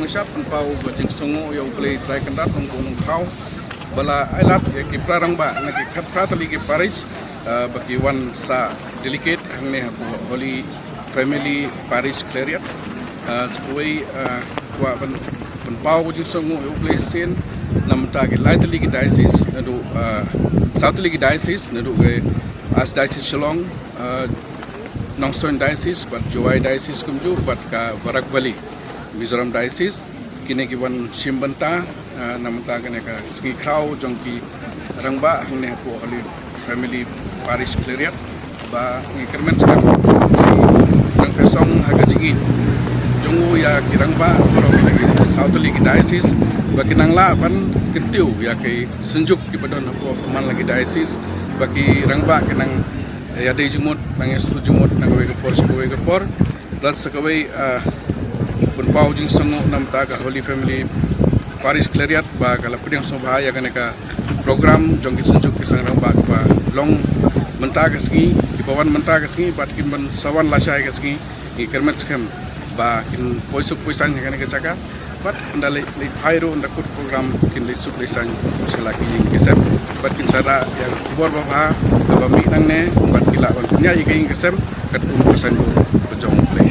siap pau bajing sungu yang play try kendat gunung kau bala ailat ya ki prarang ba na ki khat pratali ki parish bagi wan sa delicate hangne hapu Holy Family Parish Clarion sesuai wa pau bajing sungu yang play sin nam ta ki lightly ki diocese nadu southly ki diocese nadu ke Archdiocese Shillong Nongstoin Diocese, but Joai Diocese kumju, but ka Barak Valley, Mizoram Diocese, kini kiwan Shimbanta, namanta kene ka ski krau jongki rangba hangne hapu Holy Family Parish Clarion, ba ngikermen sekam nang pesong haga jingi jongu ya kirangba boro kene Southly ki Diocese, ba kinangla pan kentiu ya ke senjuk ki padon hapu man lagi Diocese, bagi rangba kenang ya day jumut nangestu jumut nagawe kepor plus sakaway punpau jing sangu nam taga Holy Family Parish Clarion ba kala pidang sobha ya kaneka program jong kisenjuk kisang ramba ba long mentaga ski kipawan mentaga ski bat kimban sawan lasai ski i kermet skam ba kin poisuk poisan kaneka chaka bat ndale le thairo ndakut program kin le suk le san selaki jing kisem bat kin sara yang bor ba ba mi nang ne bat kila ban nya i king kisem kat pun poisan ko jong play